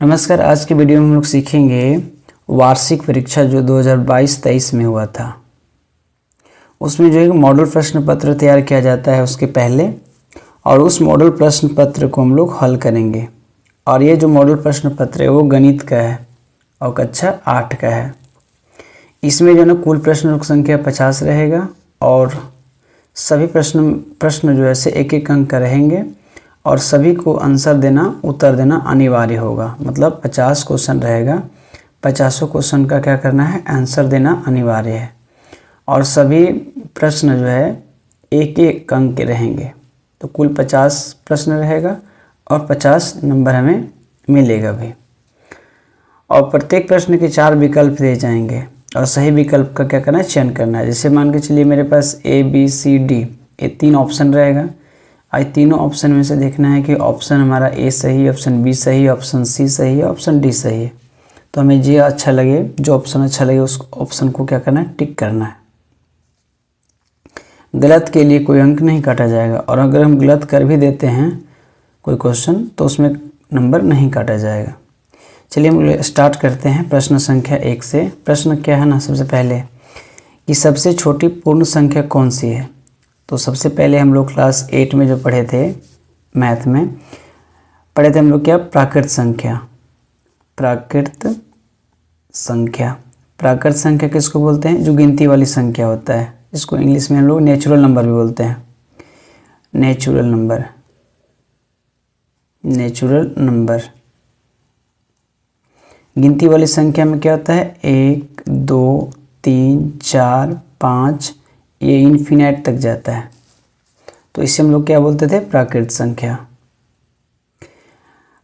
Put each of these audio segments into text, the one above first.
नमस्कार। आज की वीडियो में हम लोग सीखेंगे वार्षिक परीक्षा जो 2022-23 में हुआ था। उसमें जो है मॉडल प्रश्न पत्र तैयार किया जाता है उसके पहले, और उस मॉडल प्रश्न पत्र को हम लोग हल करेंगे। और ये जो मॉडल प्रश्न पत्र है वो गणित का है और कक्षा 8 का है। इसमें जो है ना कुल प्रश्न संख्या 50 रहेगा और सभी प्रश्न जो है से एक एक अंक का रहेंगे और सभी को आंसर देना, उत्तर देना अनिवार्य होगा। मतलब 50 क्वेश्चन रहेगा, 50 क्वेश्चन का क्या करना है, आंसर देना अनिवार्य है। और सभी प्रश्न जो है एक एक अंक के रहेंगे। तो कुल 50 प्रश्न रहेगा और 50 नंबर हमें मिलेगा भी। और प्रत्येक प्रश्न के 4 विकल्प दिए जाएंगे और सही विकल्प का क्या करना है, चयन करना है। जैसे मान के चलिए मेरे पास A, B, C, D ये 3 ऑप्शन रहेगा। आज तीनों ऑप्शन में से देखना है कि ऑप्शन हमारा A सही, ऑप्शन B सही, ऑप्शन C सही है, ऑप्शन D सही है। तो हमें जो अच्छा लगे, जो ऑप्शन अच्छा लगे उस ऑप्शन को क्या करना है, टिक करना है। गलत के लिए कोई अंक नहीं काटा जाएगा, और अगर हम गलत कर भी देते हैं कोई क्वेश्चन तो उसमें नंबर नहीं काटा जाएगा। चलिए हम लोग स्टार्ट करते हैं प्रश्न संख्या 1 से। प्रश्न क्या है ना, सबसे पहले कि सबसे छोटी पूर्ण संख्या कौन सी है। तो सबसे पहले हम लोग क्लास 8 में जो पढ़े थे, मैथ में पढ़े थे हम लोग क्या, प्राकृत संख्या। प्राकृत संख्या, प्राकृत संख्या किसको बोलते हैं, जो गिनती वाली संख्या होता है। इसको इंग्लिश में हम लोग नेचुरल नंबर भी बोलते हैं। Natural number, natural number. गिनती वाली संख्या में क्या होता है, 1, 2, 3, 4, 5, ये इन्फिनाइट तक जाता है। तो इसे हम लोग क्या बोलते थे, प्राकृत संख्या।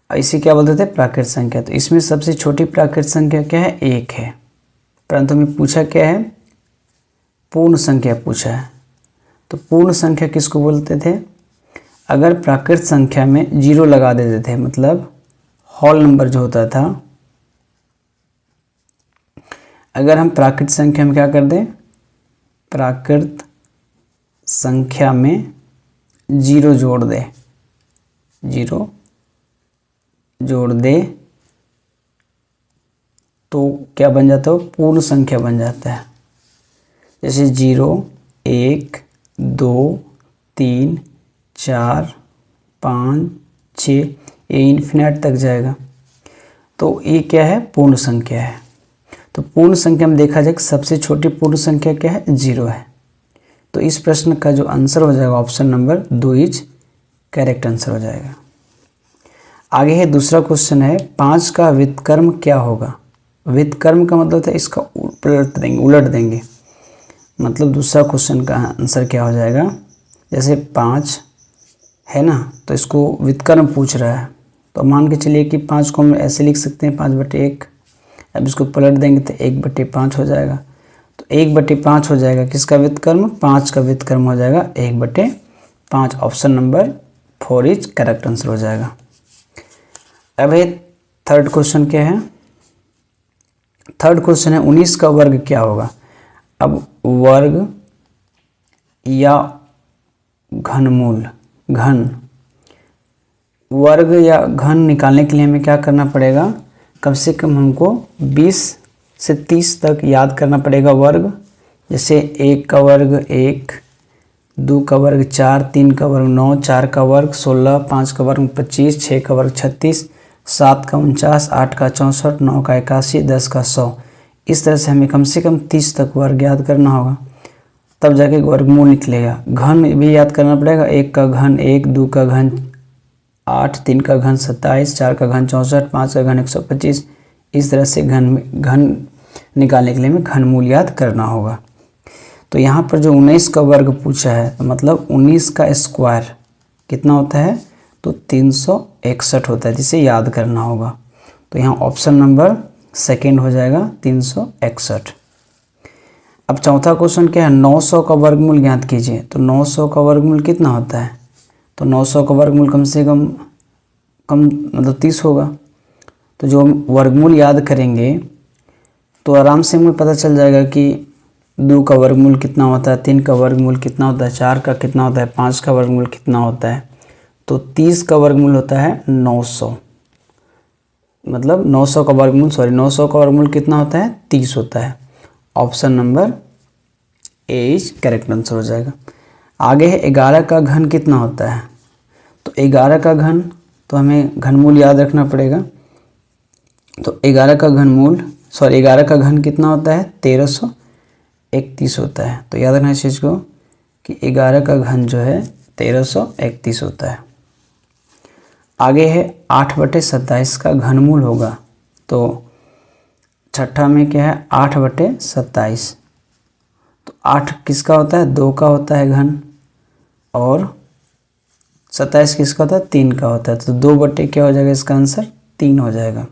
इसे क्या बोलते थे, प्राकृत संख्या। तो इसमें सबसे छोटी प्राकृत संख्या क्या है, 1 है। परंतु हमें पूछा क्या है, पूर्ण संख्या पूछा है। तो पूर्ण संख्या किसको बोलते थे, अगर प्राकृत संख्या में 0 लगा देते थे, मतलब होल नंबर जो होता था। अगर हम प्राकृत संख्या में क्या कर दें, प्राकृत संख्या में 0 जोड़ दे, 0 जोड़ दे तो क्या बन जाता है, पूर्ण संख्या बन जाता है। जैसे 0, 1, 2, 3, 4, 5, 6, ये इन्फिनाइट तक जाएगा। तो ये क्या है, पूर्ण संख्या है। तो पूर्ण संख्या में देखा जाए सबसे छोटी पूर्ण संख्या क्या है, 0 है। तो इस प्रश्न का जो आंसर हो जाएगा option number 2 is correct answer हो जाएगा। आगे है दूसरा क्वेश्चन है, 5 का व्युत्क्रम क्या होगा। व्युत्क्रम का मतलब है इसका उलट देंगे। मतलब दूसरा क्वेश्चन का आंसर क्या हो जाएगा, जैसे 5 है ना, तो इसको व्युत्क्रम पूछ रहा है। तो मान के चलिए कि 5 को हम ऐसे लिख सकते हैं, 5/1। अब इसको पलट देंगे तो 1/5 हो जाएगा। तो 1/5 हो जाएगा किसका व्युत्क्रम, 5 का व्युत्क्रम हो जाएगा 1/5। Option number 4 is correct answer हो जाएगा। अब है थर्ड क्वेश्चन क्या है, थर्ड क्वेश्चन है 19 का वर्ग क्या होगा। अब वर्ग या घनमूल, घन, वर्ग या घन निकालने के लिए हमें क्या करना पड़ेगा, कम से कम हमको 20 से 30 तक याद करना पड़ेगा वर्ग। जैसे 1 का वर्ग 1, 2 का वर्ग 4, 3 का वर्ग 9, 4 का वर्ग 16, 5 का वर्ग 25, 6 का वर्ग 36, 7 का 49, 8 का 64, 9 का 81, 10 का 100। इस तरह से हमें कम से कम 30 तक वर्ग याद करना होगा, तब जाके वर्गमूल निकलेगा। घन भी याद करना पड़ेगा, 1 का घन 1, 2 का घन 8, 3 का घन 27, 4 का घन 64, 5 का घन 125। इस तरह से घन निकालने के लिए हमें घनमूल याद करना होगा। तो यहाँ पर जो 19 का वर्ग पूछा है, तो मतलब 19 का स्क्वायर कितना होता है, तो 361 होता है, जिसे याद करना होगा। तो यहाँ ऑप्शन नंबर 2 हो जाएगा 361। अब चौथा क्वेश्चन क्या है, 900 का वर्गमूल ज्ञात कीजिए। तो 900 का वर्गमूल कितना होता है, तो 900 का वर्गमूल कम से कम मतलब 30 होगा। तो जो हम वर्गमूल याद करेंगे तो आराम से हमें पता चल जाएगा कि 2 का वर्गमूल कितना होता है, 3 का वर्गमूल कितना होता है, 4 का कितना होता है, 5 का वर्गमूल कितना होता है। तो 30 का वर्गमूल होता है 900। मतलब 900 का वर्गमूल 900 का वर्गमूल कितना होता है? 30 होता है। Option number A is correct answer हो जाएगा। आगे है 11 का घन कितना होता है? तो 11 का घन, तो हमें घनमूल याद रखना पड़ेगा। तो 11 का घन कितना होता है? 1331 होता है। तो याद रखना इस चीज़ को कि 11 का घन जो है 1331 होता है। आगे है 8/27 का घनमूल होगा। तो छठा में क्या है? 8/27। तो 8 किसका होता है? 2 का होता है घन, और 27 किसका होता है? 3 का होता है। तो 2 क्या हो जाएगा? इसका आंसर 3 हो जाएगा।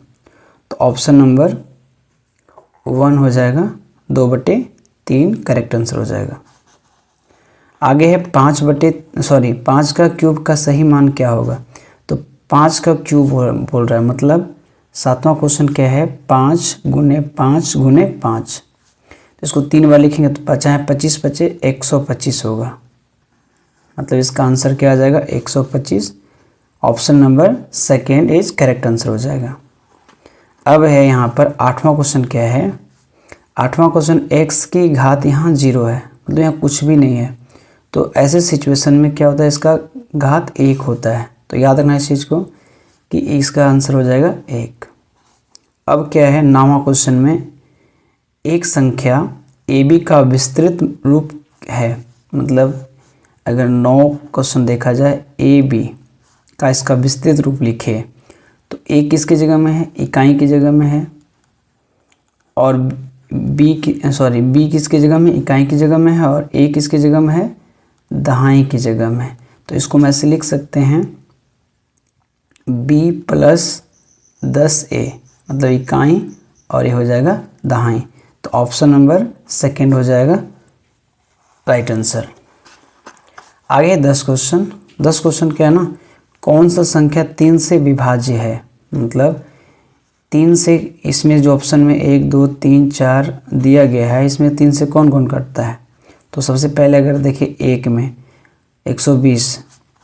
तो ऑप्शन नंबर 1 हो जाएगा, 2/3 करेक्ट आंसर हो जाएगा। आगे है 5 का क्यूब का सही मान क्या होगा? तो 5 का क्यूब बोल रहा है, मतलब 7वां क्वेश्चन क्या है? 5 × 5 × 5। तो इसको 3 बार लिखेंगे तो 25 बचे 125 होगा। मतलब इसका आंसर क्या आ जाएगा? 125। Option number second is correct answer हो जाएगा। अब है यहाँ पर 8वां क्वेश्चन क्या है? 8वां क्वेश्चन x की घात यहाँ 0 है, मतलब यहाँ कुछ भी नहीं है। तो ऐसे सिचुएशन में क्या होता है? इसका घात 1 होता है। तो याद रखना इस चीज़ को कि इसका आंसर हो जाएगा 1। अब क्या है 9वां क्वेश्चन में? एक संख्या AB का विस्तृत रूप है, मतलब अगर 9 क्वेश्चन देखा जाए AB का इसका विस्तृत रूप लिखे तो A किसकी जगह में है? इकाई की जगह में है, और B किसकी जगह में? इकाई की जगह में है, और A किसकी जगह में है? दहाई की जगह में। तो इसको मैं ऐसे लिख सकते हैं B + 10A, मतलब इकाई, और ये हो जाएगा दहाई। तो ऑप्शन नंबर सेकेंड हो जाएगा राइट आंसर। आगे 10 क्वेश्चन क्या है ना? कौन सा संख्या 3 से विभाज्य है? मतलब 3 से, इसमें जो ऑप्शन में 1 2 3 4 दिया गया है, इसमें 3 से कौन कौन कटता है? तो सबसे पहले अगर देखिए 1 में 120,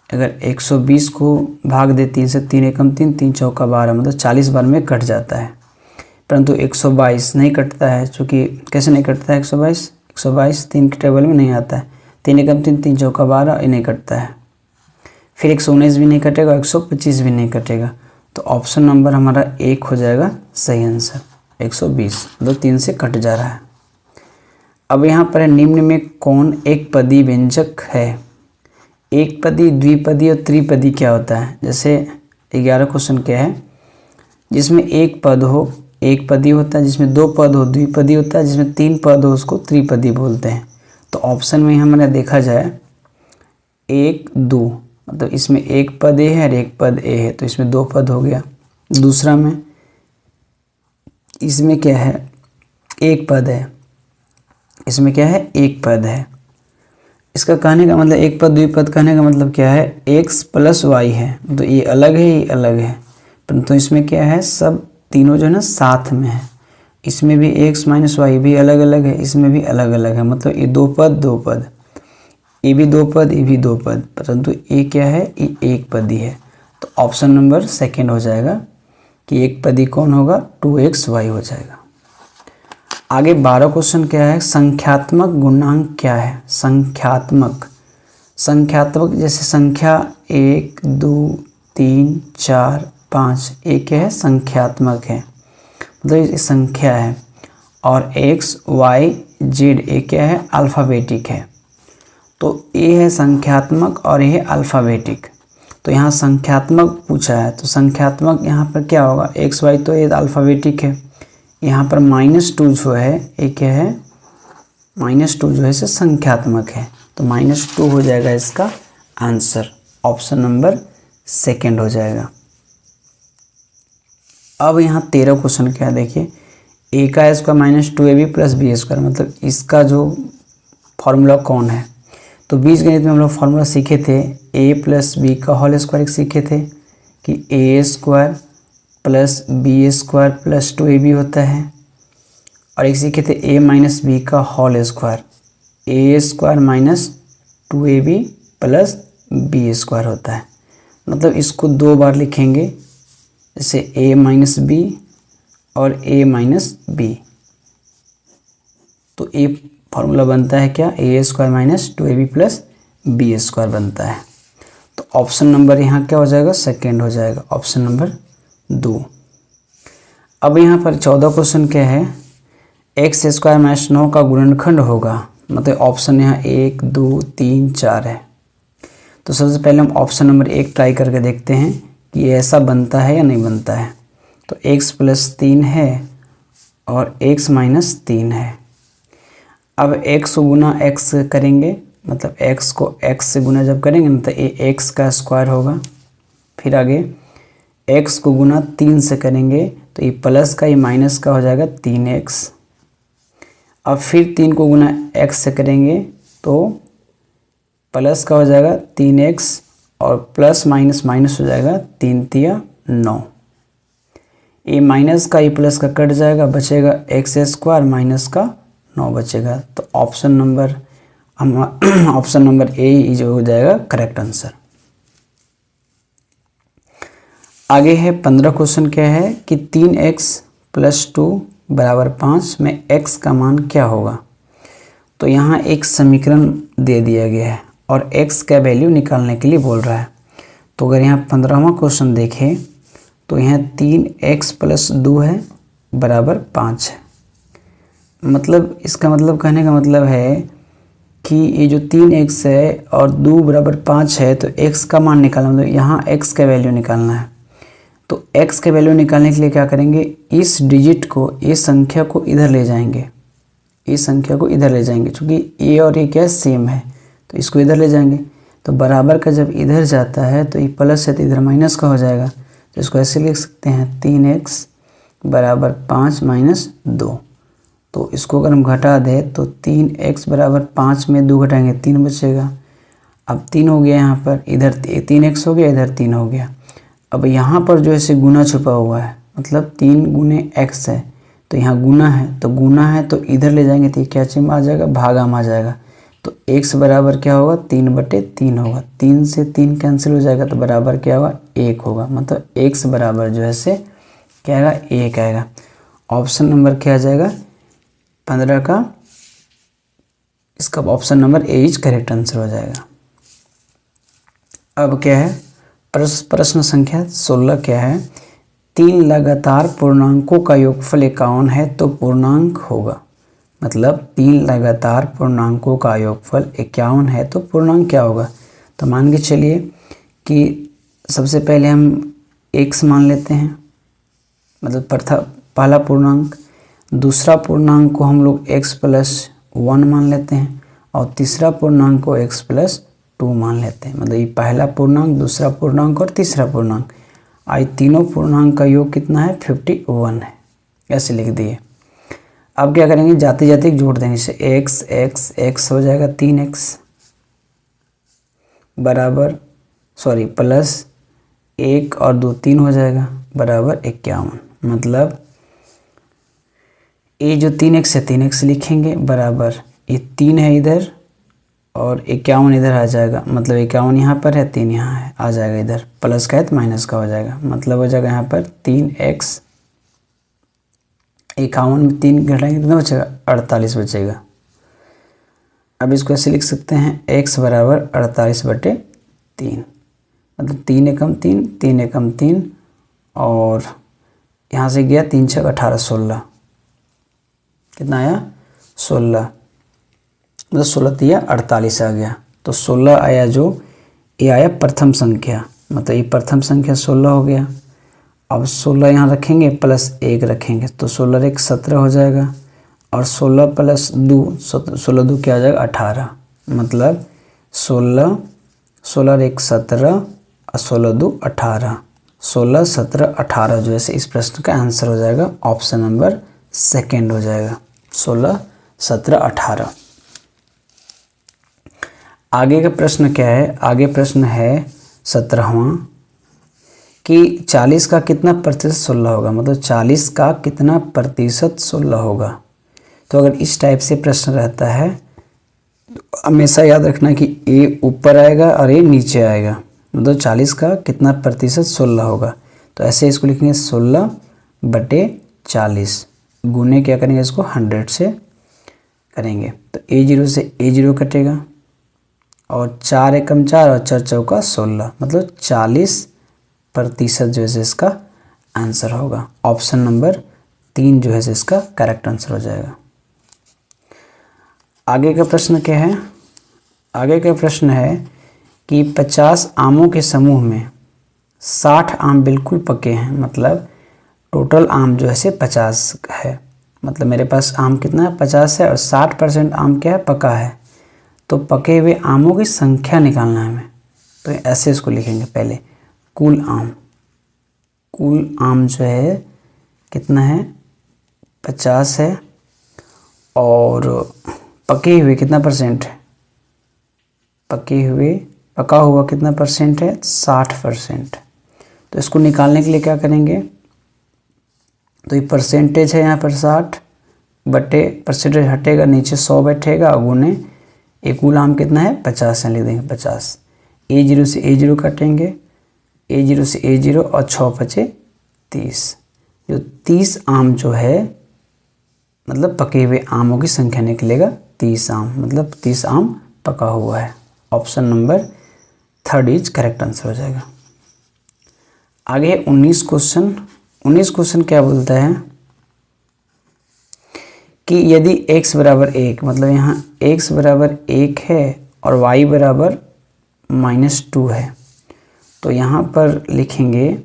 अगर 120 को भाग दे 3 से, 3 एकम 3, 3 चौका 12, मतलब 40 बार में कट जाता है। परंतु 122 नहीं कटता है, चूँकि कैसे नहीं कटता है? 122 3 के टेबल में नहीं आता है। 3 एकम 3, 3 चौका 12, ये नहीं कटता है। फिर 119 भी नहीं कटेगा, 125 भी नहीं कटेगा। तो ऑप्शन नंबर हमारा 1 हो जाएगा सही आंसर। 120 मतलब 3 से कट जा रहा है। अब यहाँ पर निम्न में कौन एक पदी व्यंजक है? एक पदी, द्विपदी और त्रिपदी क्या होता है? जैसे 11 क्वेश्चन क्या है? जिसमें एक पद हो एक पदी होता है, जिसमें 2 पद हो द्विपदी होता है, जिसमें 3 पद हो उसको त्रिपदी बोलते हैं। तो ऑप्शन में हमारा देखा जाए 1 2, मतलब इसमें एक पद ए है और एक पद ए है, तो इसमें 2 पद हो गया। दूसरा में इसमें क्या है? एक पद है, इसमें क्या है? एक पद है। इसका कहने का मतलब एक पद द्विपद कहने का मतलब क्या है? x + y है, तो ये अलग है, ये अलग है, परंतु इसमें क्या है? सब तीनों जो है ना साथ में है। इसमें भी x - y भी अलग अलग है, इसमें भी अलग अलग है, मतलब ये 2 पद, ये भी 2 पद, ये भी 2 पद, परंतु ये क्या है? ये एक पदी है। तो ऑप्शन नंबर सेकेंड हो जाएगा कि एक पदी कौन होगा? 2xy हो जाएगा। आगे 12 क्वेश्चन क्या है? संख्यात्मक गुणांक क्या है? संख्यात्मक जैसे संख्या 1 2 3 4 5, एक क्या है? संख्यात्मक है, मतलब ये संख्या है। और x y z ये क्या है? अल्फ़ाबेटिक है। तो ये है संख्यात्मक और ये है अल्फ़ाबेटिक। तो यहाँ संख्यात्मक पूछा है, तो संख्यात्मक यहाँ पर क्या होगा? x y तो ये अल्फ़ाबेटिक है। यहाँ पर -2 जो है ये क्या है? -2 जो है इसे संख्यात्मक है, तो -2 हो जाएगा इसका आंसर। ऑप्शन नंबर सेकेंड हो जाएगा। अब यहाँ 13 क्वेश्चन क्या है? देखिए a का स्क्वायर -2ab + b स्क्वायर, मतलब इसका जो फॉर्मूला कौन है? तो बीजगणित में हम लोग फॉर्मूला सीखे थे, a + b का होल स्क्वायर सीखे थे कि a² + b² + 2ab होता है, और एक सीखे थे a - b का whole square, a² - 2ab + b² होता है। मतलब इसको 2 बार लिखेंगे, जैसे a माइनस बी और a माइनस बी, तो ये फार्मूला बनता है क्या, a square minus 2ab plus b square बनता है। तो ऑप्शन नंबर यहाँ क्या हो जाएगा, सेकेंड हो जाएगा, ऑप्शन नंबर 2। अब यहाँ पर 14 क्वेश्चन क्या है, एक्स स्क्वायर माइनस 9 का गुणनखंड होगा, मतलब ऑप्शन यहाँ 1 2 3 4 है। तो सबसे पहले हम ऑप्शन नंबर 1 ट्राई करके देखते हैं कि ऐसा बनता है या नहीं बनता है। तो x प्लस 3 है और x माइनस 3 है। अब x को गुना x करेंगे, मतलब x को x से गुना जब करेंगे ना तो ये x का स्क्वायर होगा। फिर आगे x को गुना 3 से करेंगे तो ये प्लस का ये माइनस का हो जाएगा 3x। अब फिर 3 को गुना x से करेंगे तो प्लस का हो जाएगा 3x और प्लस माइनस माइनस हो जाएगा 3 तिया 9। ये माइनस का ये प्लस का कट जाएगा, बचेगा एक्स स्क्वायर माइनस का 9 बचेगा। तो option number option number A जो हो जाएगा करेक्ट आंसर। आगे है 15 क्वेश्चन क्या है कि 3x प्लस 2 बराबर 5 में x का मान क्या होगा। तो यहाँ एक समीकरण दे दिया गया है और x का वैल्यू निकालने के लिए बोल रहा है। तो अगर यहाँ 15वां क्वेश्चन देखें तो यहाँ 3x प्लस 2 है बराबर 5 है। मतलब इसका मतलब कहने का मतलब है कि ये जो 3x है और 2 बराबर 5 है तो x का मान निकालना, मतलब यहाँ x का वैल्यू निकालना है। तो x का वैल्यू निकालने के लिए क्या करेंगे, इस डिजिट को, इस संख्या को इधर ले जाएंगे, इस संख्या को इधर ले जाएंगे, क्योंकि a और a क्या सेम है तो इसको इधर ले जाएंगे। तो बराबर का जब इधर जाता है तो ये प्लस है तो इधर माइनस का हो जाएगा। तो इसको ऐसे लिख सकते हैं 3x बराबर 5 माइनस 2। तो इसको अगर हम घटा दें तो 3x बराबर 5 में 2 घटाएंगे 3 बचेगा। अब 3 हो गया, यहाँ पर इधर 3x हो गया, इधर 3 हो गया। अब यहाँ पर जो है गुना छुपा हुआ है, मतलब 3 गुने x है तो यहाँ गुना है, तो गुना है तो इधर ले जाएंगे तो ये क्या चिन्ह आ जाएगा, भागा में आ जाएगा। तो x बराबर क्या होगा, 3/3 होगा। 3 से 3 कैंसिल हो जाएगा तो बराबर क्या होगा, 1 होगा। मतलब x बराबर जो है से क्या आएगा, 1 आएगा। ऑप्शन नंबर क्या आ जाएगा 15 का, इसका option number A is correct answer हो जाएगा। अब क्या है प्रश्न संख्या 16 क्या है, 3 लगातार पूर्णांकों का योगफल 51 है तो पूर्णांक होगा। मतलब 3 लगातार पूर्णांकों का योगफल 51 है तो पूर्णांक क्या होगा। तो मान के चलिए कि सबसे पहले हम x मान लेते हैं, मतलब पहला पूर्णांक। दूसरा पूर्णांक को हम लोग x प्लस 1 मान लेते हैं और तीसरा पूर्णांक को x प्लस 2 मान लेते हैं। मतलब ये पहला पूर्णांक, दूसरा पूर्णांक और तीसरा पूर्णांक, आई तीनों पूर्णांक का योग कितना है, 51 है। ऐसे लिख दिए। अब क्या करेंगे, जाते जाते जोड़ देंगे, जैसे x x x हो जाएगा 3x बराबर प्लस 1 और 2 3 हो जाएगा बराबर 51। मतलब ये जो 3x है 3x लिखेंगे बराबर ये 3 है इधर और 51 इधर आ जाएगा। मतलब 51 यहाँ पर है, 3 यहाँ है, आ जाएगा इधर, प्लस का है तो माइनस का हो जाएगा। मतलब हो जाएगा यहाँ पर 3x, 51 में 3 घटाएंगे कितना बचेगा, 48 बचेगा। अब इसको ऐसे लिख सकते हैं x बराबर 48/3। मतलब 3 एकम 3, 3 एकम 3 और यहाँ से गया 3 6 18 16, कितना आया 16, मतलब 16 तिया 48 आ गया। तो 16 आया, जो ये आया प्रथम संख्या, मतलब ये प्रथम संख्या 16 हो गया। अब 16 यहाँ रखेंगे प्लस 1 रखेंगे तो 16 1 17 हो जाएगा और 16 प्लस 2 16 2 क्या आ जाएगा 18। मतलब 16 1 17 और 16 2 18, 16 17 18 जो है इस प्रश्न का आंसर हो जाएगा। ऑप्शन नंबर सेकेंड हो जाएगा 16 17 18। आगे का प्रश्न क्या है, आगे प्रश्न है 17वां कि 40 का कितना प्रतिशत 16 होगा। मतलब 40 का कितना प्रतिशत 16 होगा। तो अगर इस टाइप से प्रश्न रहता है तो हमेशा याद रखना कि ए ऊपर आएगा और ए नीचे आएगा। मतलब 40 का कितना प्रतिशत 16 होगा। तो ऐसे इसको लिखेंगे 16/40 गुने क्या करेंगे इसको 100 से करेंगे तो A0 से A0 कटेगा और 4 एकम 4 और 4 चौका 16 मतलब 40% जो है इसका आंसर होगा। ऑप्शन नंबर 3 जो है इसका करेक्ट आंसर हो जाएगा। आगे का प्रश्न क्या है? आगे का प्रश्न है कि 50 आमों के समूह में 60 आम बिल्कुल पके हैं, मतलब टोटल आम जो है 50 है, मतलब मेरे पास आम कितना है 50 है और 60% आम क्या है पका है, तो पके हुए आमों की संख्या निकालना है हमें। तो ऐसे इसको लिखेंगे पहले कुल आम जो है कितना है 50 है और पके हुए कितना परसेंट है, पका हुआ कितना परसेंट है 60%। तो इसको निकालने के लिए क्या करेंगे, तो ये परसेंटेज है यहाँ पर 60 बटे परसेंटेज हटेगा नीचे 100 बैठेगा गुने एक कुल आम कितना है 50 है, लिख देंगे 50। A0 से A0 काटेंगे, A0 से A0 और 6 बचे 30, जो 30 आम जो है मतलब पके हुए आमों की संख्या निकलेगा 30 आम, मतलब 30 आम पका हुआ है। Option number 3 is correct answer हो जाएगा। आगे 19 क्वेश्चन क्या बोलता है कि यदि x बराबर 1, मतलब यहाँ x बराबर 1 है और y बराबर -2 है, तो यहाँ पर लिखेंगे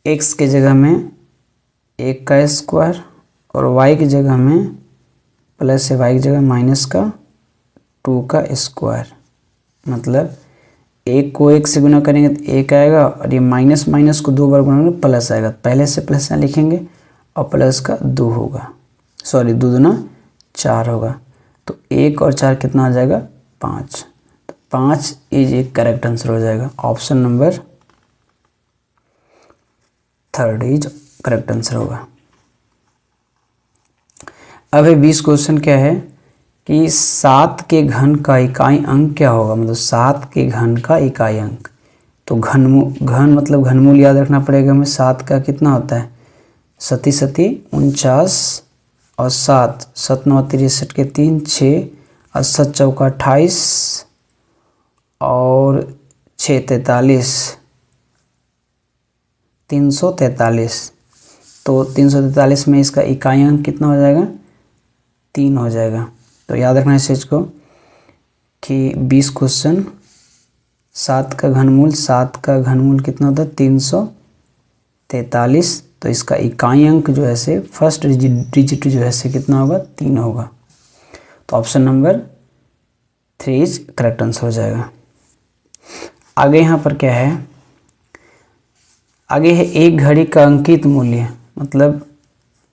x के जगह में 1 का स्क्वायर और y की जगह में प्लस है, y की जगह -2 का स्क्वायर, मतलब 1 को 1 से गुना करेंगे तो 1 आएगा और ये माइनस माइनस को 2 बार गुना करेंगे प्लस आएगा, पहले से प्लस यहाँ लिखेंगे और प्लस का 2 होगा, सॉरी 2 दूना 4 होगा, तो 1 और 4 कितना आ जाएगा 5, तो 5 इज एक करेक्ट आंसर हो जाएगा। Option number 3 is correct answer होगा। अब 20 क्वेश्चन क्या है कि 7 के घन का इकाई अंक क्या होगा, मतलब 7 के घन का इकाई अंक, तो घन मतलब घनमूल याद रखना पड़ेगा हमें। 7 का कितना होता है 7 7 49 और 7 9 63 के 3 6 और 7 चौका 28 और 6 43 343, तो 343 में इसका इकाई अंक कितना हो जाएगा 3 हो जाएगा। तो याद रखना इस चीज़ को कि 20 क्वेश्चन 7 का घनमूल कितना होता है 343, तो इसका इकाई अंक जो है से फर्स्ट डिजिट जो है से कितना होगा 3 होगा, तो option number 3 is correct answer हो जाएगा। आगे यहाँ पर क्या है, आगे है एक घड़ी का अंकित मूल्य, मतलब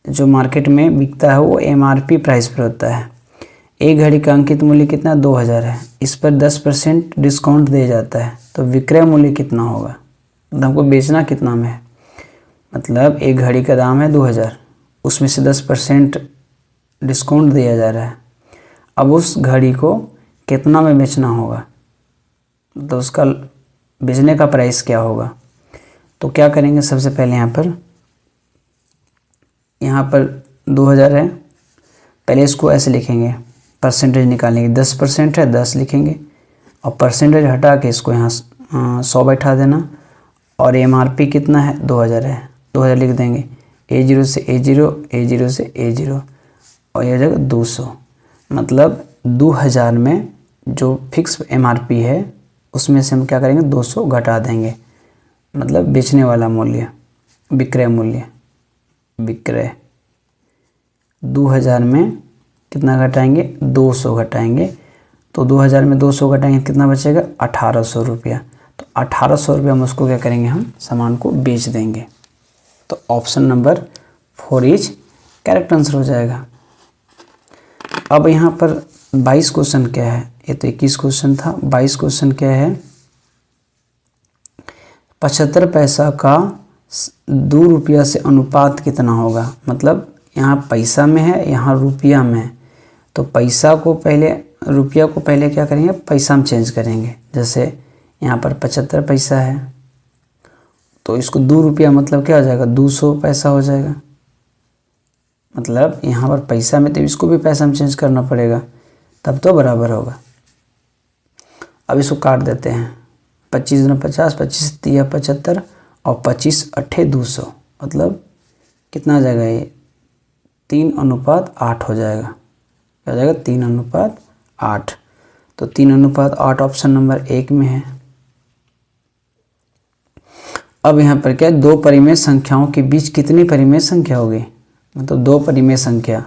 जो मार्केट में बिकता है वो MRP प्राइस पर होता है। एक घड़ी का अंकित मूल्य कितना 2000 है, इस पर 10% डिस्काउंट दिया जाता है, तो विक्रय मूल्य कितना होगा, मतलब हमको बेचना कितना में है, मतलब एक घड़ी का दाम है 2000, उसमें से 10% डिस्काउंट दिया जा रहा है, अब उस घड़ी को कितना में बेचना होगा, तो उसका बेचने का प्राइस क्या होगा। तो क्या करेंगे, सबसे पहले यहाँ पर 2000 है, पहले इसको ऐसे लिखेंगे, परसेंटेज निकालेंगे, 10% है 10 लिखेंगे और परसेंटेज हटा के इसको यहाँ 100 बैठा देना और MRP कितना है 2000 है, 2000 लिख देंगे, A0 से A0 A0 से A0 और यह जगह 200, मतलब 2000 में जो फिक्स MRP है उसमें से हम क्या करेंगे 200 घटा देंगे, मतलब बेचने वाला मूल्य, विक्रय मूल्य, विक्रय 2000 में कितना घटाएंगे 200 घटाएंगे, तो 2000 में 200 घटाएंगे कितना बचेगा 1800 रुपया, तो 1800 रुपया हम उसको क्या करेंगे हम सामान को बेच देंगे, तो option number 4 is correct answer हो जाएगा। अब यहाँ पर 22 क्वेश्चन क्या है, ये तो 21 क्वेश्चन था, 22 क्वेश्चन क्या है 75 पैसा का 2 रुपया से अनुपात कितना होगा, मतलब यहाँ पैसा में है यहाँ रुपया में है, तो पैसा को पहले रुपया को पहले क्या करेंगे पैसा में चेंज करेंगे, जैसे यहाँ पर 75 पैसा है तो इसको 2 रुपया मतलब क्या हो जाएगा, 200 पैसा हो जाएगा। मतलब यहाँ पर पैसा में तो इसको भी पैसा में चेंज करना पड़ेगा, तब तो बराबर होगा। अब इसको काट देते हैं, 25 दूना 50, 25 तिया 75 और 25 अट्ठे 200, मतलब कितना आ जाएगा ये 3:8 हो जाएगा। क्या हो जाएगा 3:8। तो 3:8 ऑप्शन नंबर 1 में है। अब यहाँ पर क्या है, दो परिमेय संख्याओं के बीच कितनी परिमेय संख्या होगी, मतलब दो परिमेय संख्या,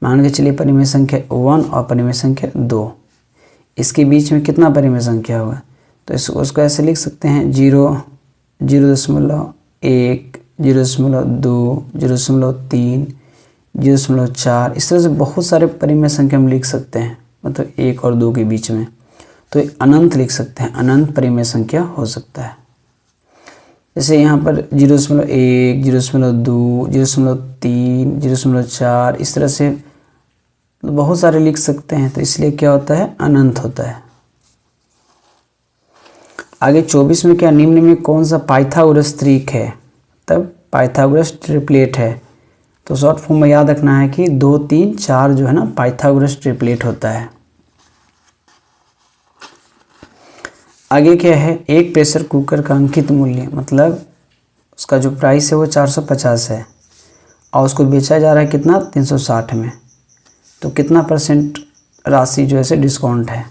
मान के चलिए परिमेय संख्या 1 और परिमेय संख्या 2, इसके बीच में कितना परिमेय संख्या होगा। तो उसको ऐसे लिख सकते हैं 0, 0.1, 0.2, 0.3, 0.4, इस तरह से बहुत सारे परिमेय संख्या हम लिख सकते हैं, मतलब 1 और 2 के बीच में। तो अनंत लिख सकते हैं, अनंत परिमेय संख्या हो सकता है। जैसे यहाँ पर 0.1, 0.2, 0.3, 0.4, इस तरह से बहुत सारे लिख सकते हैं, तो इसलिए क्या होता है, अनंत होता है। आगे 24 में क्या, निम्न में कौन सा पाइथागोरस त्रिक है, तब पाइथागोरस ट्रिपलेट है। तो शॉर्ट फॉर्म में याद रखना है कि 2, 3, 4 जो है ना पाइथागोरस ट्रिपलेट होता है। आगे क्या है, एक प्रेशर कुकर का अंकित मूल्य, मतलब उसका जो प्राइस है वो 450 है और उसको बेचा जा रहा है कितना, 360 में। तो कितना % राशि जो है डिस्काउंट है,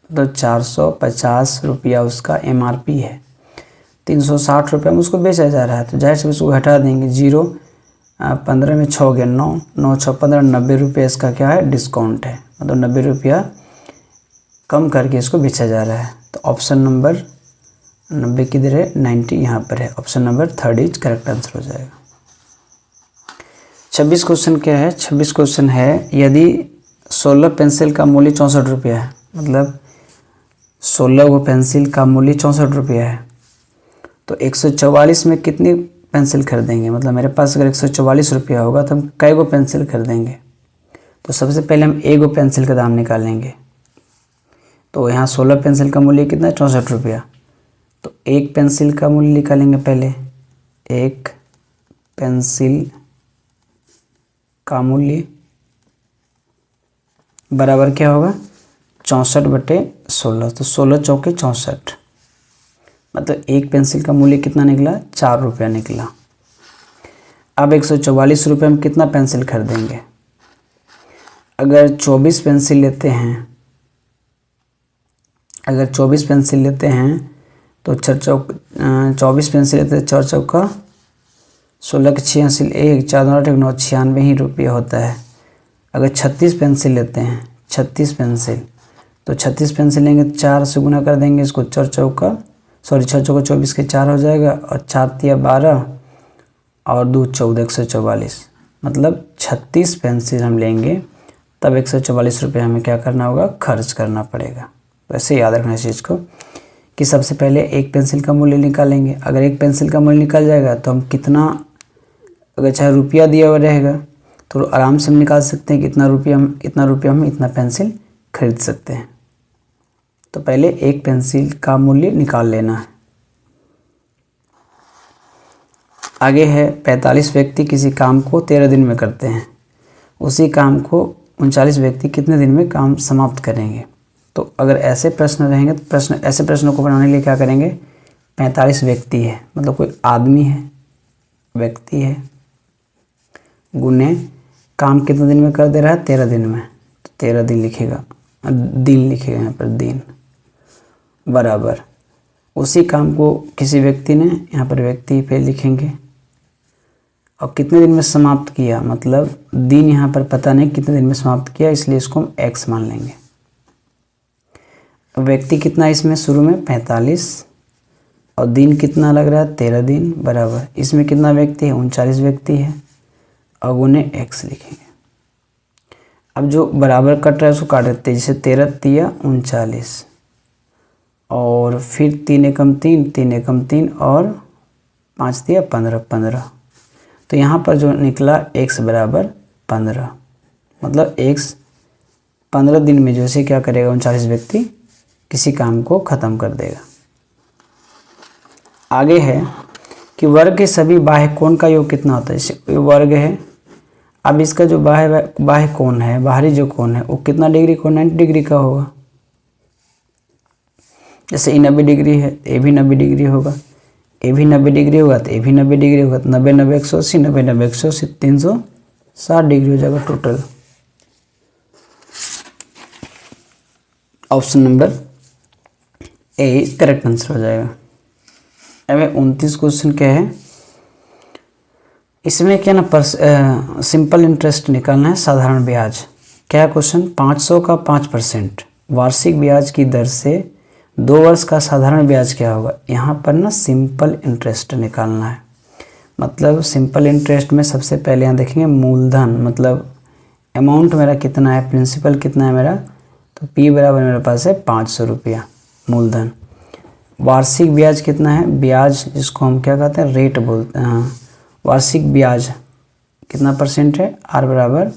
तो 450 रुपया उसका MRP है, 360 रुपये में उसको बेचा जा रहा है। तो जाहिर से उसको घटा देंगे, 0 15 में 6 गया 9, 9 6 15, 90 रुपये इसका क्या है, डिस्काउंट है, मतलब 90 रुपया कम करके इसको बेचा जा रहा है। तो ऑप्शन नंबर 90 किधर है, 90 यहाँ पर है, option number 3 is correct answer हो जाएगा। 26 क्वेश्चन क्या है, 26 क्वेश्चन है, यदि 16 पेंसिल का मूल्य 64 रुपया है, मतलब 16 वो पेंसिल का मूल्य 64 रुपया है, तो 144 में कितनी पेंसिल खरीदेंगे, मतलब मेरे पास अगर 144 रुपया होगा तो हम कई गो पेंसिल खरीदेंगे। तो सबसे पहले हम एक गो पेंसिल का दाम निकालेंगे। तो यहाँ 16 पेंसिल का मूल्य कितना है, 64 रुपया। तो एक पेंसिल का मूल्य निकालेंगे पहले, एक पेंसिल का मूल्य बराबर क्या होगा, 64/16, तो 16 चौके 64, मतलब एक पेंसिल का मूल्य कितना निकला, 4 रुपया निकला। अब 144 रुपये में कितना पेंसिल खरीदेंगे, अगर 24 पेंसिल लेते हैं, अगर 24 पेंसिल लेते हैं तो 24 पेंसिल लेते हैं, 4 चौका 16 के 86, 1 4 8 9 96 ही रुपये होता है। अगर 36 पेंसिल लेते हैं, 36 पेंसिल, तो 36 पेंसिल लेंगे, 4 से गुना कर देंगे इसको, 6 चौका 24 के 4 हो जाएगा, और 4 तिया 12 और 2 14, 144, मतलब 36 पेंसिल हम लेंगे, तब 144 रुपये हमें क्या करना होगा, खर्च करना पड़ेगा। वैसे याद रखना इस चीज़ को कि सबसे पहले एक पेंसिल का मूल्य निकालेंगे। अगर एक पेंसिल का मूल्य निकल जाएगा तो हम कितना, अगर चाहे रुपया दिया हुआ रहेगा तो आराम से हम निकाल सकते हैं कि इतना रुपया हम इतना पेंसिल खरीद सकते हैं। तो पहले एक पेंसिल का मूल्य निकाल लेना है। आगे है 45 व्यक्ति किसी काम को 13 दिन में करते हैं, उसी काम को 39 व्यक्ति कितने दिन में काम समाप्त करेंगे। तो अगर ऐसे प्रश्न रहेंगे तो ऐसे प्रश्नों को बनाने के लिए क्या करेंगे, 45 व्यक्ति है, मतलब कोई आदमी है, व्यक्ति है, गुने काम कितने दिन में कर दे रहा है, 13 दिन में, तो 13 दिन लिखेगा, दिन लिखेगा यहाँ पर, दिन बराबर उसी काम को किसी व्यक्ति ने, यहाँ पर व्यक्ति पे लिखेंगे, और कितने दिन में समाप्त किया, मतलब दिन यहाँ पर पता नहीं कितने दिन में समाप्त किया, इसलिए इसको हम x मान लेंगे। व्यक्ति कितना इसमें शुरू में 45, और दिन कितना लग रहा है, 13 दिन, बराबर इसमें कितना व्यक्ति है, 39 व्यक्ति है, और गुने x लिखेंगे। अब जो बराबर कट रहा है उसको काट देते हैं, जैसे 13 तिया 39, और फिर 3 एकम 3, 3 एकम 3, और 5 तिया 15, 15। तो यहाँ पर जो निकला x बराबर 15, मतलब x 15 दिन में जैसे क्या करेगा, 39 व्यक्ति किसी काम को ख़त्म कर देगा। आगे है कि वर्ग के सभी बाह्य कोण का योग कितना होता है। जैसे वर्ग है, अब इसका जो बाह्य कोण है, बाहरी जो कोण है वो कितना डिग्री को 90 डिग्री का होगा। जैसे ये 90 डिग्री है, ये भी 90 डिग्री होगा, ये भी 90 डिग्री होगा, तो ये भी 90 डिग्री होगा, तो 90 90 180, 90 90 180 360 डिग्री हो जाएगा total. Option number A correct answer हो जाएगा। अब 29 क्वेश्चन क्या है, इसमें क्या ना सिंपल इंटरेस्ट निकालना है, साधारण ब्याज। क्या क्वेश्चन, 500 का 5% वार्षिक ब्याज की दर से 2 वर्ष का साधारण ब्याज क्या होगा। यहाँ पर ना सिंपल इंटरेस्ट निकालना है। मतलब सिंपल इंटरेस्ट में सबसे पहले यहाँ देखेंगे मूलधन, मतलब अमाउंट मेरा कितना है, प्रिंसिपल कितना है मेरा, तो P बराबर मेरे पास है 500 रुपया मूलधन। वार्षिक ब्याज कितना है, ब्याज जिसको हम क्या कहते हैं, रेट बोलते हैं। हाँ, वार्षिक ब्याज कितना परसेंट है, R बराबर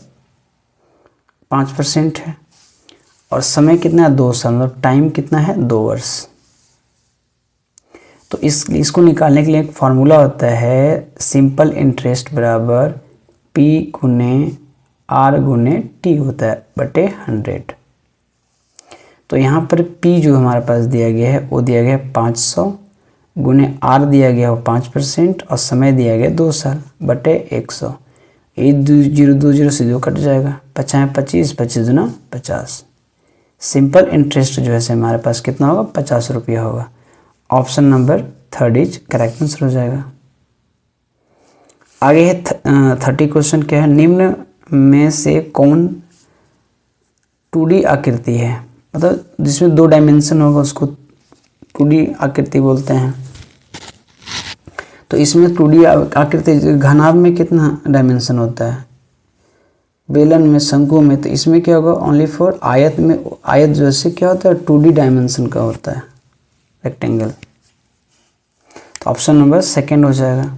5% है। और समय कितना है, 2 साल, मतलब टाइम कितना है, 2 वर्ष। तो इसको निकालने के लिए एक फार्मूला होता है, सिंपल इंटरेस्ट बराबर P गुने R गुने T होता है बटे 100। तो यहाँ पर P जो हमारे पास दिया गया है वो दिया गया है 500 गुने R दिया गया हो 5% और समय दिया गया 2 साल बटे 100। ये 2 0 से 2 कट जाएगा, 5 25, 25 दूना 50। सिंपल इंटरेस्ट जो है हमारे पास कितना होगा, 50 रुपया होगा। Option number 3 is correct answer हो जाएगा। आगे है 30 क्वेश्चन क्या है, निम्न में से कौन 2D आकृति है, मतलब जिसमें 2 डायमेंशन होगा उसको 2D आकृति बोलते हैं। तो इसमें 2D आकृति घनाभ में कितना डायमेंशन होता है, बेलन में, शंकु में, तो इसमें क्या होगा, ओनली फॉर आयत में। आयत जो है क्या होता है, 2D डायमेंशन का होता है, रेक्टेंगल। तो ऑप्शन नंबर 2 हो जाएगा।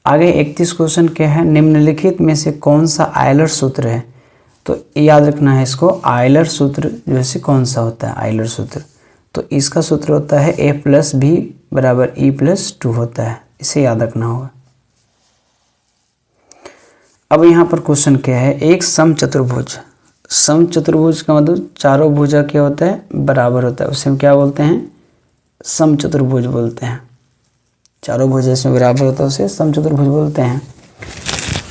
आगे 31 क्वेश्चन क्या है, निम्नलिखित में से कौन सा आयलर सूत्र है। तो याद रखना है इसको, आयलर सूत्र जो है कौन सा होता है, आयलर सूत्र। तो इसका सूत्र होता है A + B बराबर E+2 होता है, इसे याद रखना होगा। अब यहाँ पर क्वेश्चन क्या है, एक समचतुर्भुज। समचतुर्भुज का मतलब चारों भुजा क्या होता है, बराबर होता है, उसे हम क्या बोलते हैं, समचतुर्भुज बोलते हैं। चारों भुजा इसमें बराबर होता है उसे समचतुर्भुज बोलते हैं।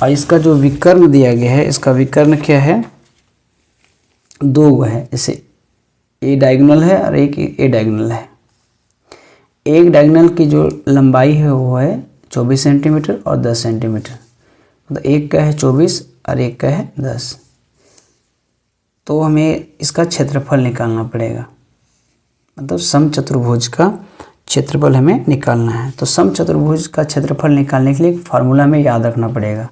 और इसका जो विकर्ण दिया गया है, इसका विकर्ण क्या है, 2 है। जैसे ए डायगोनल है और एक ए डायगोनल है। एक डायगोनल की जो लंबाई है वो है 24 सेंटीमीटर और 10 सेंटीमीटर, मतलब एक का है 24 और एक का है 10। तो हमें इसका क्षेत्रफल निकालना पड़ेगा, मतलब समचतुर्भुज का क्षेत्रफल हमें निकालना है। तो समचतुर्भुज का क्षेत्रफल निकालने के लिए एक फार्मूला में याद रखना पड़ेगा।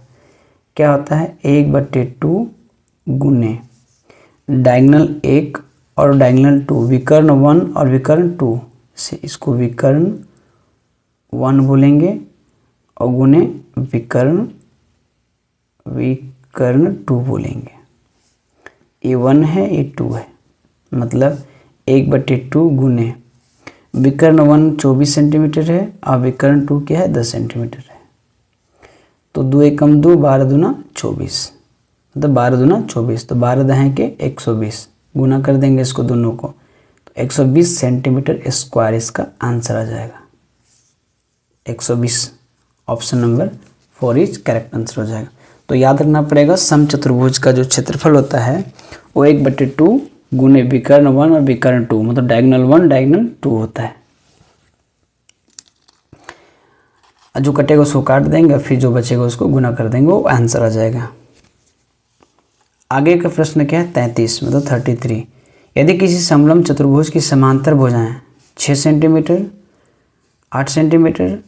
क्या होता है, 1/2 गुने डायगोनल 1 और डायगोनल 2, विकर्ण 1 और विकर्ण 2, से इसको विकर्ण 1 बोलेंगे और गुने विकर्ण 2 बोलेंगे। ये 1 है, ये 2 है, मतलब 1/2 गुने विकर्ण 1 24 सेंटीमीटर है और विकर्ण 2 क्या है, 10 सेंटीमीटर है। तो 2 × 2 12 दूना 24, मतलब 12 दूना 24, तो 12 दहें के 120, गुना कर देंगे इसको दोनों को, तो 120 सेंटीमीटर स्क्वायर इसका आंसर आ जाएगा। 120 option number 4 is correct answer हो जाएगा। तो याद रखना पड़ेगा, समचतुर्भुज का जो क्षेत्रफल होता है वो 1/2 गुने विकर्ण 1 और विकर्ण 2, मतलब डायगोनल 1 डायगोनल 2 होता है। जो कटेगा उसको काट देंगे, फिर जो बचेगा उसको गुना कर देंगे, वो आंसर आ जाएगा। आगे का प्रश्न क्या है, 33 मतलब 33। यदि किसी समलंब चतुर्भुज की समांतर भुजाएं 6 सेंटीमीटर, 8 सेंटीमीटर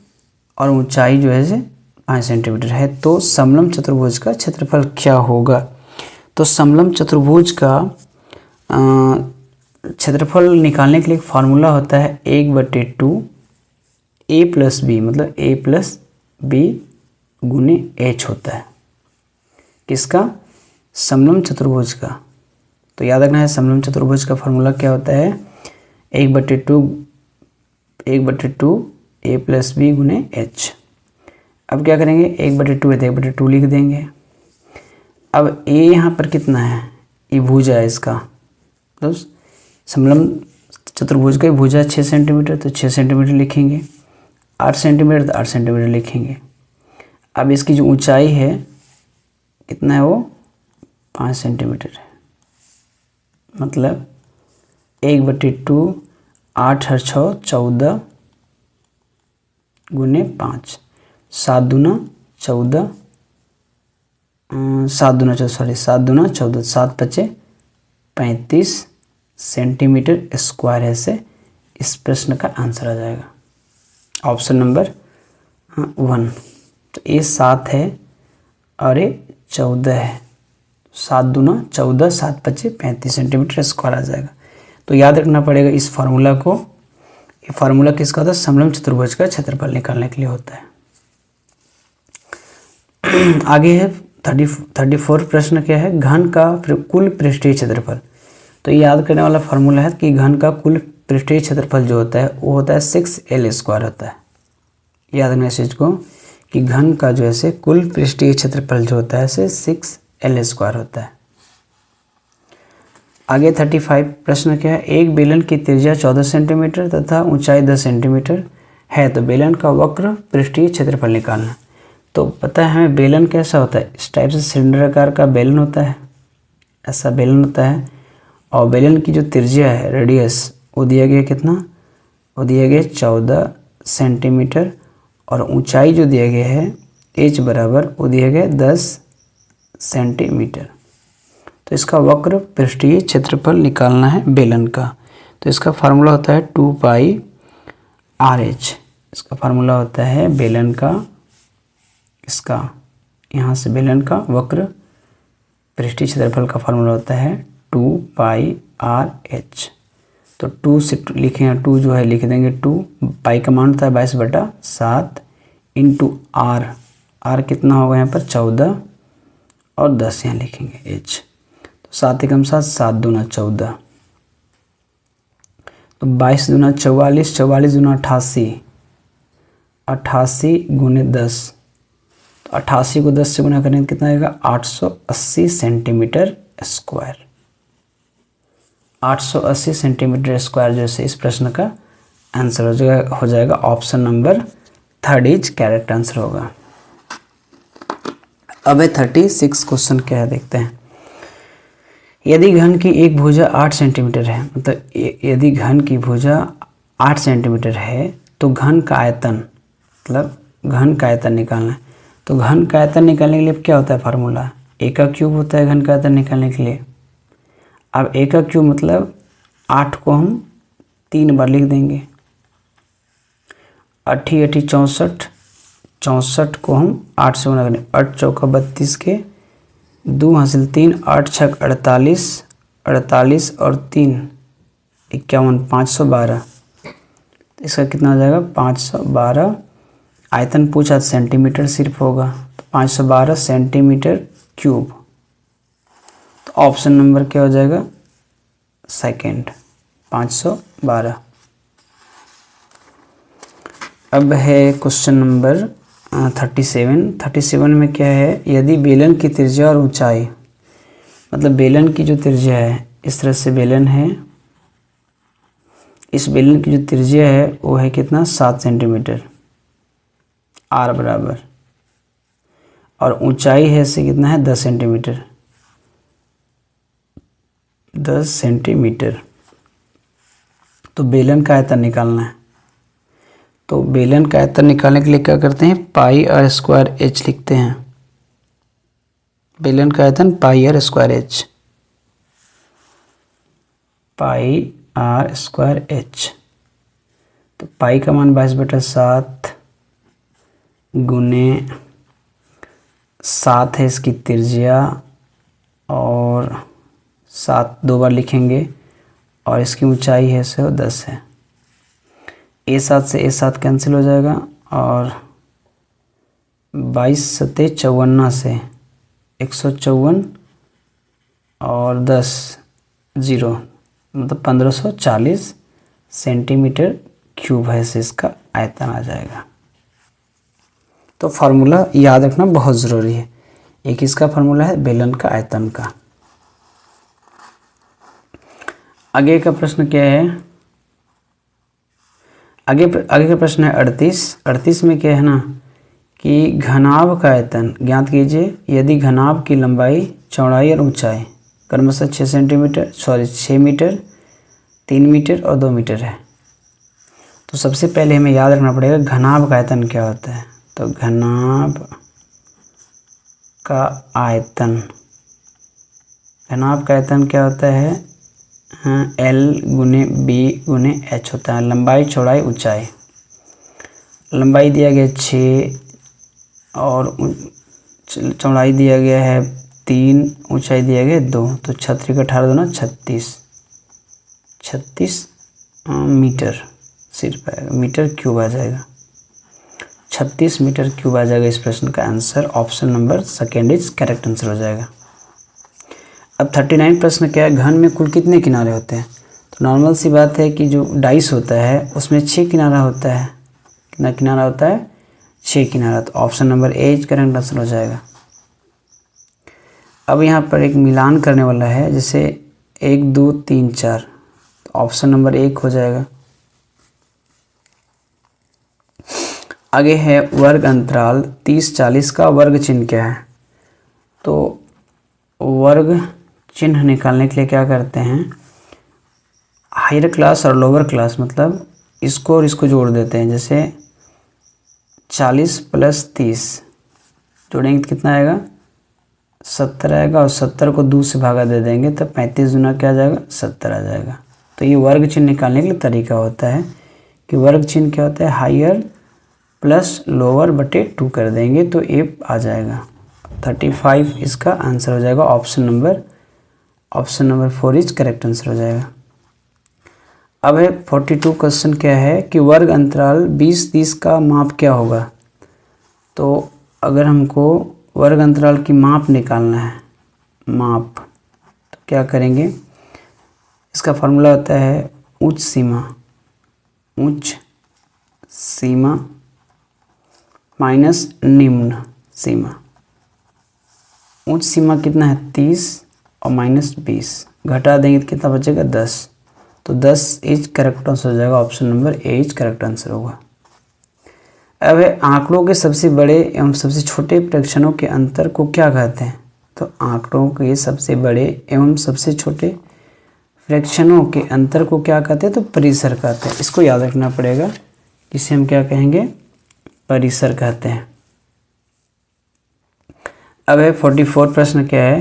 और ऊंचाई जो है 5 सेंटीमीटर है, तो समलंब चतुर्भुज का क्षेत्रफल क्या होगा। तो समलंब चतुर्भुज का क्षेत्रफल निकालने के लिए एक फार्मूला होता है 1/2 A + B, मतलब A + B गुने H होता है, किसका, समलंब चतुर्भुज का। तो याद रखना है, समलंब चतुर्भुज का फार्मूला क्या होता है, 1/2 ए प्लस बी गुने एच। अब क्या करेंगे, 1/2 है तो 1/2 लिख देंगे। अब ए यहाँ पर कितना है, ये भुजा है इसका, तो समलम चतुर्भुज का भुजा 6 सेंटीमीटर, तो 6 सेंटीमीटर लिखेंगे। 8 सेंटीमीटर तो 8 सेंटीमीटर लिखेंगे। अब इसकी जो ऊंचाई है कितना है, वो 5 सेंटीमीटर है। मतलब 1/2, 8 और 6 14 गुने 5, 7 दूना 14, 7 दूना 14, 7 5 35 सेंटीमीटर स्क्वायर है से इस प्रश्न का आंसर आ जाएगा ऑप्शन नंबर 1। तो ये 7 है और ये 14 है, 7 दूना 14, 7 5 35 सेंटीमीटर स्क्वायर आ जाएगा। तो याद रखना पड़ेगा इस फार्मूला को। ये फार्मूला किसका होता है, समलंब चतुर्भुज का क्षेत्रफल निकालने के लिए होता है। आगे है 34 प्रश्न क्या है, घन का कुल पृष्ठीय क्षेत्रफल। तो ये याद करने वाला फार्मूला है कि घन का कुल पृष्ठीय क्षेत्रफल जो होता है वो होता है 6L² होता है। याद रखना इस चीज़ को कि घन का जो है कुल पृष्ठीय क्षेत्रफल जो होता है 6L² होता है। आगे 35 प्रश्न क्या है, एक बेलन की त्रिज्या 14 सेंटीमीटर तथा ऊंचाई 10 सेंटीमीटर है, तो बेलन का वक्र पृष्ठीय क्षेत्रफल निकालना। तो पता है हमें बेलन कैसा होता है, इस टाइप से सिलेंडर आकार का बेलन होता है, ऐसा बेलन होता है। और बेलन की जो त्रिज्या है, रेडियस, वो दिया गया कितना, वो दिया गया 14 सेंटीमीटर, और ऊंचाई जो दिया गया है h बराबर वो दिया गया 10 सेंटीमीटर। तो इसका वक्र पृष्ठीय क्षेत्रफल निकालना है बेलन का। तो इसका फार्मूला होता है 2πRh। इसका फार्मूला होता है बेलन का, इसका यहाँ से बेलन का वक्र पृष्ठीय क्षेत्रफल का फार्मूला होता है 2πRh। तो 2 से लिखें, 2 जो है लिख देंगे 2, पाई का मान होता है 22/7 इंटू r, r कितना होगा यहाँ पर 14 और 10 यहाँ लिखेंगे h। तो 7 एकम 7, 7 दूना 14, तो 22 दूना 44, 44 दूना 88, 88 गुने 10, तो 88 को 10 से गुना करें तो कितना आएगा 880 सेंटीमीटर स्क्वायर। 880 सेंटीमीटर स्क्वायर जैसे इस प्रश्न का आंसर हो जाएगा option number 3 is correct answer होगा। अब है 36 क्वेश्चन क्या है देखते हैं। यदि घन की एक भुजा 8 सेंटीमीटर है, मतलब यदि घन की भुजा 8 सेंटीमीटर है तो घन का आयतन, मतलब घन का आयतन निकालना है। तो घन का आयतन निकालने के लिए क्या होता है फार्मूला, a का क्यूब होता है घन का आयतन निकालने के लिए। अब a का क्यूब मतलब 8 को हम 3 बार लिख देंगे, 8 8 64, 64 को हम 8 से गुना करें, 8 चौका 32 के 2 हासिल 3, 8 छक 48, 48 और 3 51, 512। तो इसका कितना हो जाएगा 512। आयतन पूछा सेंटीमीटर सिर्फ होगा, तो 512 सेंटीमीटर क्यूब। तो ऑप्शन नंबर क्या हो जाएगा सेकंड, 512। अब है क्वेश्चन नंबर 37 में क्या है, यदि बेलन की त्रिज्या और ऊंचाई, मतलब बेलन की जो त्रिज्या है, इस तरह से बेलन है, इस बेलन की जो त्रिज्या है वो है कितना 7 सेंटीमीटर r बराबर, और ऊंचाई है इससे कितना है 10 सेंटीमीटर, 10 सेंटीमीटर। तो बेलन का आयतन निकालना है। तो बेलन का आयतन निकालने के लिए क्या करते हैं, πr² लिखते हैं। बेलन का आयतन πr²h, πr²h। तो पाई का मान 22/7 गुने 7 है इसकी त्रिज्या, और 7 2 बार लिखेंगे, और इसकी ऊंचाई है से 10 है। a7 से a7 कैंसिल हो जाएगा, और 22 सत्ते 54 से 154 और 10 0, मतलब 1540 सेंटीमीटर क्यूब है से इसका आयतन आ जाएगा। तो फार्मूला याद रखना बहुत ज़रूरी है। एक इसका फार्मूला है बेलन का आयतन का। आगे का प्रश्न क्या है? आगे का प्रश्न है 38 में क्या है ना कि घनाभ का आयतन ज्ञात कीजिए यदि घनाभ की लंबाई, चौड़ाई और ऊंचाई क्रमशः 6 मीटर, 3 मीटर और 2 मीटर है। तो सबसे पहले हमें याद रखना पड़ेगा घनाभ का आयतन क्या होता है। तो घनाभ का आयतन क्या होता है? L गुने B गुने H होता है। लंबाई, चौड़ाई, ऊंचाई। लंबाई दिया गया 6 और चौड़ाई दिया गया है 3, ऊंचाई दिया गया 2। तो 36 का 18 दूना 36 मीटर सिर्फ आएगा, मीटर क्यूब आ जाएगा। 36 मीटर क्यूब आ जाएगा। इस प्रश्न का answer option number second is correct answer हो जाएगा। अब 39 प्रश्न क्या है? घन में कुल कितने किनारे होते हैं? तो नॉर्मल सी बात है कि जो डाइस होता है उसमें 6 किनारा होता है। कितना किनारा होता है? 6 किनारा। तो option number A is correct answer हो जाएगा। अब यहाँ पर एक मिलान करने वाला है, जैसे 1 2 3 4, तो ऑप्शन नंबर 1 हो जाएगा। आगे है वर्ग अंतराल 30 40 का वर्ग चिन्ह क्या है? तो वर्ग चिन्ह निकालने के लिए क्या करते हैं? हायर क्लास और लोअर क्लास मतलब इसको और इसको जोड़ देते हैं। जैसे 40 + 30 जोड़ेंगे तो कितना आएगा? 70 आएगा और 70 को 2 से भागा दे देंगे तो 35 दूना क्या आ जाएगा? 70 आ जाएगा। तो ये वर्ग चिन्ह निकालने के लिए तरीका होता है कि वर्ग चिन्ह क्या होता है? हायर प्लस लोअर बटे 2 कर देंगे तो ए आ जाएगा। 35 इसका आंसर हो जाएगा। Option number 4 is correct answer हो जाएगा। अब है 42 क्वेश्चन क्या है कि वर्ग अंतराल 20 30 का माप क्या होगा? तो अगर हमको वर्ग अंतराल की माप निकालना है, तो क्या करेंगे? इसका फार्मूला होता है उच्च सीमा माइनस निम्न सीमा। उच्च सीमा कितना है? 30 और माइनस 20 घटा देंगे तो कितना बचेगा? 10। तो 10 इज करेक्ट आंसर हो जाएगा। Option number A is correct answer होगा। अब है आंकड़ों के सबसे बड़े एवं सबसे छोटे फ्रैक्शनों के अंतर को क्या कहते हैं? तो आंकड़ों के सबसे बड़े एवं सबसे छोटे फ्रैक्शनों के अंतर को क्या कहते हैं? तो परिसर कहते हैं। इसको याद रखना पड़ेगा, इसे हम क्या कहेंगे? परिसर कहते हैं। अब है 44 प्रश्न क्या है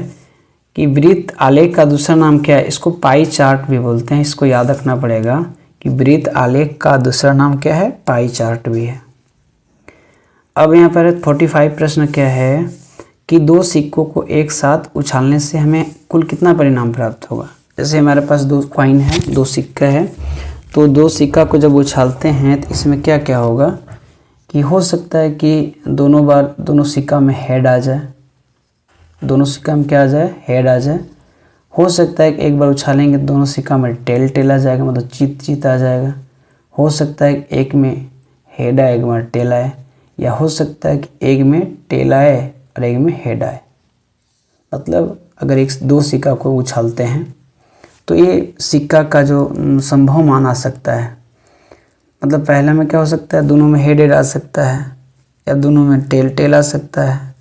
कि वृत्त आलेख का दूसरा नाम क्या है? इसको पाई चार्ट भी बोलते हैं। इसको याद रखना पड़ेगा कि वृत्त आलेख का दूसरा नाम क्या है? पाई चार्ट भी है। अब यहाँ पर 45 प्रश्न क्या है कि 2 सिक्कों को एक साथ उछालने से हमें कुल कितना परिणाम प्राप्त होगा? जैसे हमारे पास 2 कॉइन है, 2 सिक्का है, तो 2 सिक्का को जब उछालते हैं तो इसमें क्या क्या होगा कि हो सकता है कि दोनों सिक्का में हेड आ जाए। दोनों सिक्का में क्या आ जाए? हेड आ जाए। हो सकता है कि एक बार उछालेंगे तो दोनों सिक्का में टेल आ जाएगा, मतलब चीत आ जाएगा। हो सकता है कि एक में हेड आए, एक में टेल आए, या हो सकता है कि एक में टेल आए और एक में हेड आए। मतलब अगर 2 सिक्का को उछालते हैं तो ये सिक्का का जो संभव मान आ सकता है, मतलब पहले में क्या हो सकता है? दोनों में हेड आ सकता है, या दोनों में टेल आ सकता है,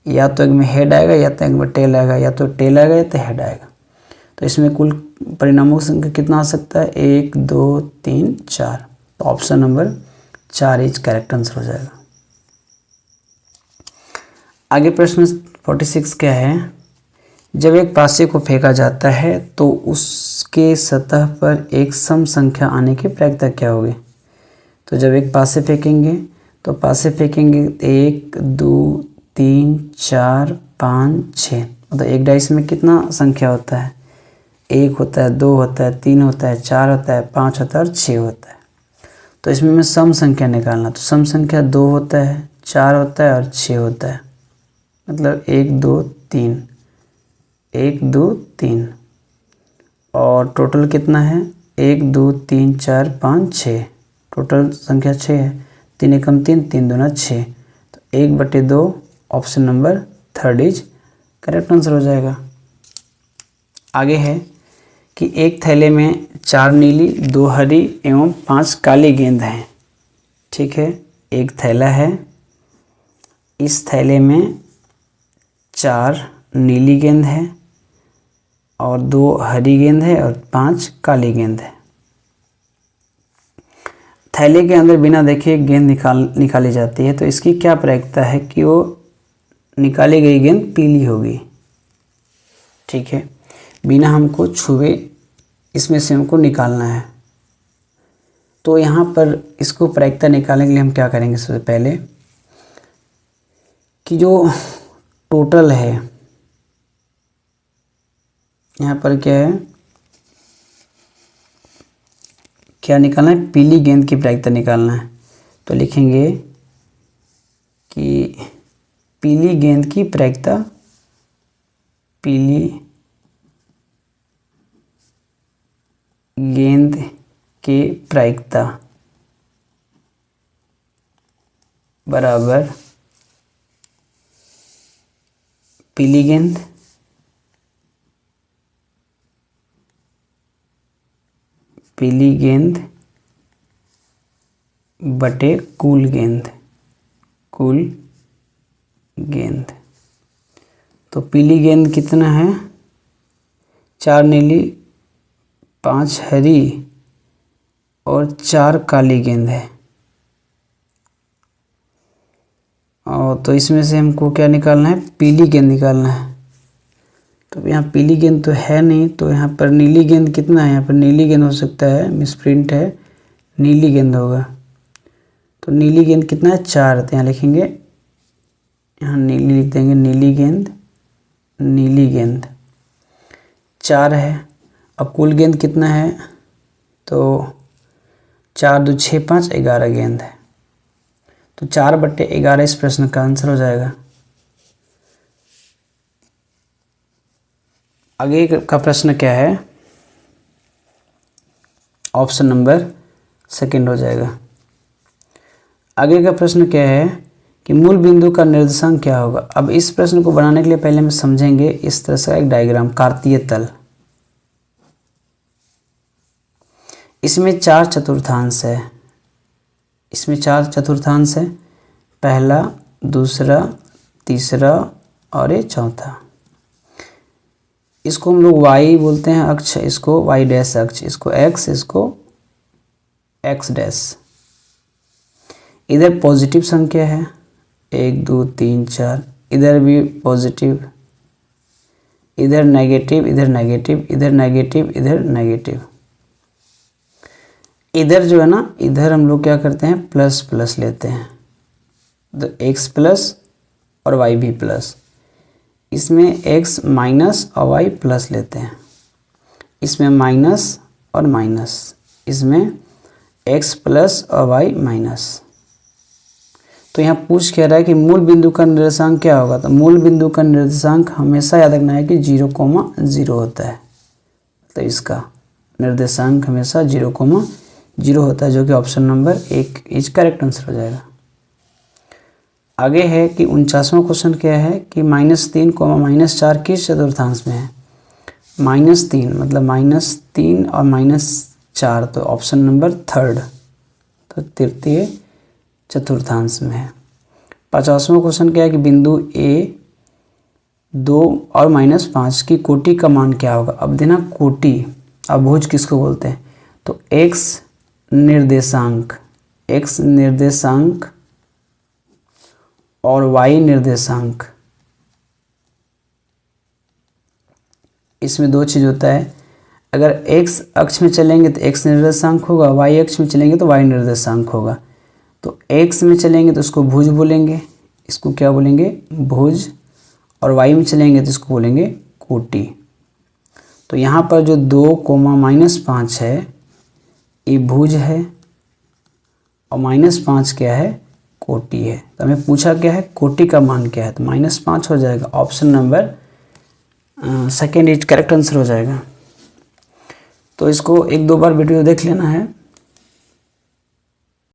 या तो एक में हेड आएगा या तो एक में टेल आएगा, या तो टेल आएगा या तो हेड आएगा। तो इसमें कुल परिणामों की संख्या कितना आ सकता है? 1 2 3 4। तो option number 4 is correct answer हो जाएगा। आगे प्रश्न 46 क्या है? जब एक पासे को फेंका जाता है तो उसके सतह पर एक सम संख्या आने की प्रायिकता क्या होगी? तो जब एक पासे फेंकेंगे तो 1 2 3 4 5 6, मतलब एक डाइस में कितना संख्या होता है? 1 होता है, 2 होता है, 3 होता है, 4 होता है, 5 होता है और 6 होता है। तो इसमें मैं सम संख्या निकालना, तो सम संख्या 2 होता है, 4 होता है और 6 होता है, मतलब 1 2 3 1 2 3, और टोटल कितना है? 1 2 3 4 5 6, टोटल संख्या 6 है, 3 एकम 3, 3 दूना 6, तो 1/2 option number 3 is correct answer हो जाएगा। आगे है कि एक थैले में 4 नीली, 2 हरी एवं 5 काली गेंद हैं। ठीक है, एक थैला है, इस थैले में 4 नीली गेंद है और 2 हरी गेंद है और 5 काली गेंद है। थैले के अंदर बिना देखे गेंद निकाली जाती है, तो इसकी क्या प्रायिकता है कि वो निकाली गई गेंद पीली होगी। ठीक है, बिना हमको छुए इसमें से हमको निकालना है। तो यहाँ पर इसको प्रायिकता निकालने के लिए हम क्या करेंगे, सबसे पहले कि जो टोटल है यहाँ पर क्या है, क्या निकालना है, पीली गेंद की प्रायिकता निकालना है। तो लिखेंगे कि पीली गेंद की प्रायिकता, पीली गेंद के प्रायिकता बराबर पीली गेंद बटे कुल गेंद, तो पीली गेंद कितना है, 4 नीली, 5 हरी और 4 काली गेंद है। और तो इसमें से हमको क्या निकालना है, पीली गेंद निकालना है। तो यहाँ पीली गेंद तो है नहीं, तो यहाँ पर नीली गेंद कितना है, यहाँ पर नीली गेंद हो सकता है, मिसप्रिंट है, नीली गेंद होगा। तो नीली गेंद कितना है, 4, तो यहाँ लिखेंगे, यहाँ नीली लिख देंगे, नीली गेंद 4 है। अब कुल गेंद कितना है, तो 4 2 6 5 11 गेंद है। तो 4/11 इस प्रश्न का आंसर हो जाएगा। आगे का प्रश्न क्या है, ऑप्शन नंबर 2 हो जाएगा। आगे का प्रश्न क्या है कि मूल बिंदु का निर्देशांक क्या होगा। अब इस प्रश्न को बनाने के लिए पहले हम समझेंगे इस तरह से एक डायग्राम, कार्तीय तल। इसमें 4 चतुर्थांश है, पहला, दूसरा, तीसरा और ये चौथा। इसको हम लोग y बोलते हैं अक्ष, इसको y डैश अक्ष, इसको x, इसको x डैश। इधर पॉजिटिव संख्या है 1 2 3 4, इधर भी पॉजिटिव, इधर नेगेटिव, इधर नेगेटिव, इधर नेगेटिव, इधर नेगेटिव। इधर जो है ना, इधर हम लोग क्या करते हैं, प्लस प्लस लेते हैं, तो x प्लस और y भी प्लस। इसमें x माइनस और y प्लस लेते हैं, इसमें माइनस और माइनस, इसमें x प्लस और y माइनस। तो यहाँ पूछ कह रहा है कि मूल बिंदु का निर्देशांक क्या होगा। तो मूल बिंदु का निर्देशांक हमेशा याद रखना है कि 0,0 होता है। तो इसका निर्देशांक हमेशा 0,0 होता है, जो कि option number 1 is correct answer हो जाएगा। आगे है कि 49वां क्वेश्चन क्या है कि -3, -4 किस चतुर्थांश में है। -3 मतलब -3 और -4, तो ऑप्शन नंबर 3, तो तृतीय चतुर्थांश में है। 50वां क्वेश्चन क्या है कि बिंदु A 2 और -5 की कोटि का मान क्या होगा। अब देना कोटि, अभुज किसको बोलते हैं, तो x निर्देशांक और y निर्देशांक, इसमें 2 चीज़ होता है। अगर x अक्ष में चलेंगे तो x निर्देशांक होगा, y अक्ष में चलेंगे तो y निर्देशांक होगा। तो x में चलेंगे तो इसको भुज बोलेंगे, इसको क्या बोलेंगे, भुज, और y में चलेंगे तो इसको बोलेंगे कोटि। तो यहाँ पर जो 2, -5 है ये भुज है और -5 क्या है, कोटि है। तो हमें पूछा क्या है, कोटि का मान क्या है, तो -5 हो जाएगा। Option number 2 is correct answer हो जाएगा। तो इसको 1-2 बार वीडियो देख लेना है।